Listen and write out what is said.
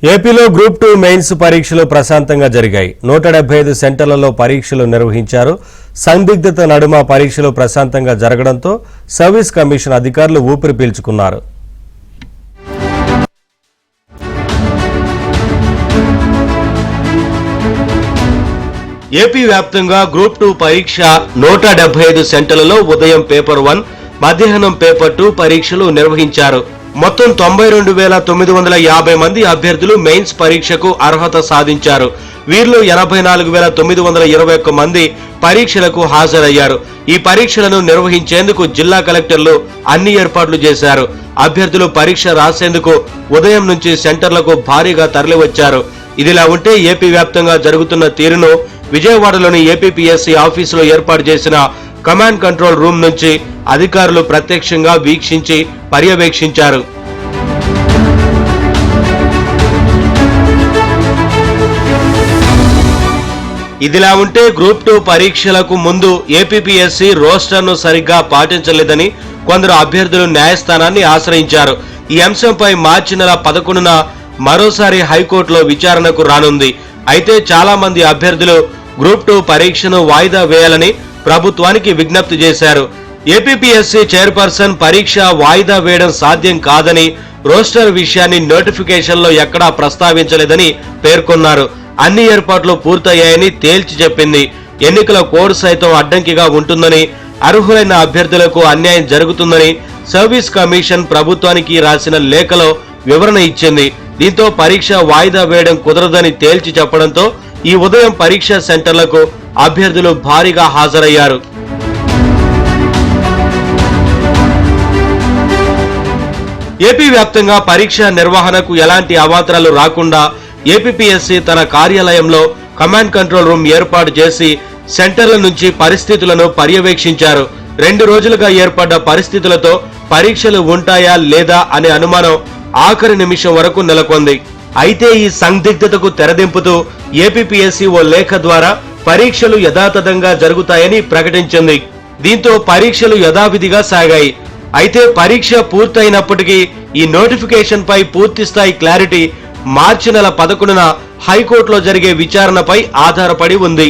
ఏపీలో group 2 mains పరీక్షలు ప్రశాంతంగా జరిగాయి. 175 సెంటర్లలో పరీక్షలు నిర్వహించారు. సందిగ్ధత నడుమ పరీక్షలు ప్రశాంతంగా జరగడంతో సర్వీస్ కమిషన్ అధికారులు ఊపిరి పీల్చుకున్నారు. ఏపీ వ్యాప్తంగా గ్రూప్ 2 పరీక్ష 175 సెంటర్లలో ఉదయం పేపర్ 1, మధ్యాహ్నం పేపర్ 2 పరీక్షలు నిర్వహించారు. మొత్తం 92,950 మంది అభ్యర్థులు మెయిన్స్ పరీక్షకు అర్హత సాధించారు. వీరిలో 84,921 మంది పరీక్షలకు హాజరయ్యారు. ఈ పరీక్షలను నిర్వహించేందుకు జిల్లా కలెక్టర్లు అన్ని ఏర్పాట్లు చేశారు. అభ్యర్థులు పరీక్ష రాసేందుకు ఉదయం నుంచి సెంటర్లకు భారీగా తరలివచ్చారు. ఇదిలా ఉంటే ఏపీ వ్యాప్తంగా జరుగుతున్న తీరును విజయవాడలోని ఏపీపీఎస్సీ ఆఫీసులో ఏర్పాటు చేసిన కమాండ్ కంట్రోల్ రూమ్ నుంచి అధికారులు ప్రత్యక్షంగా వీక్షించి పర్యవేక్షించారు. ఇదిలా ఉంటే గ్రూప్ 2 పరీక్షలకు ముందు ఏపీపీఎస్సీ రోస్టర్ను సరిగ్గా పాటించలేదని కొందరు అభ్యర్థులు న్యాయస్థానాన్ని ఆశ్రయించారు. ఈ అంశంపై మార్చి నెల 11న మరోసారి హైకోర్టులో విచారణకు రానుంది. అయితే చాలా మంది అభ్యర్థులు గ్రూప్ 2 పరీక్షను వాయిదా వేయాలని ప్రభుత్వానికి విజ్ఞప్తి చేశారు. ఏపీపీఎస్సీ చైర్పర్సన్ పరీక్ష వాయిదా వేయడం సాధ్యం కాదని, రోస్టర్ విషయాన్ని నోటిఫికేషన్లో ఎక్కడా ప్రస్తావించలేదని పేర్కొన్నారు. అన్ని ఏర్పాట్లు పూర్తయ్యాయని తేల్చి చెప్పింది. ఎన్నికల కోడ్ సైతం అడ్డంకిగా ఉంటుందని, అర్హులైన అభ్యర్థులకు అన్యాయం జరుగుతుందని సర్వీస్ కమిషన్ ప్రభుత్వానికి రాసిన లేఖలో వివరణ ఇచ్చింది. దీంతో పరీక్ష వాయిదా వేయడం కుదరదని తేల్చి చెప్పడంతో ఈ ఉదయం పరీక్ష సెంటర్లకు అభ్యర్థులు భారీగా హాజరయ్యారు. ఏపీ వ్యాప్తంగా పరీక్ష నిర్వహణకు ఎలాంటి అవాంతరాలు రాకుండా ఏపీపీఎస్సీ తన కార్యాలయంలో కమాండ్ కంట్రోల్ రూమ్ ఏర్పాటు చేసి సెంటర్ల నుంచి పరిస్థితులను పర్యవేక్షించారు. 2 రోజులుగా ఏర్పడ్డ పరిస్థితులతో పరీక్షలు ఉంటాయా లేదా అనే అనుమానం ఆఖరి నిమిషం వరకు నెలకొంది. అయితే ఈ సందిగ్ధతకు తెరదింపుతూ ఏపీపీఎస్సీ ఓ లేఖ ద్వారా పరీక్షలు యథాతథంగా జరుగుతాయని ప్రకటించింది. దీంతో పరీక్షలు యథావిధిగా సాగాయి. అయితే పరీక్ష పూర్తయినప్పటికీ ఈ నోటిఫికేషన్ పై పూర్తి స్థాయి క్లారిటీ మార్చి నెల 11న హైకోర్టులో జరిగే విచారణపై ఆధారపడి ఉంది.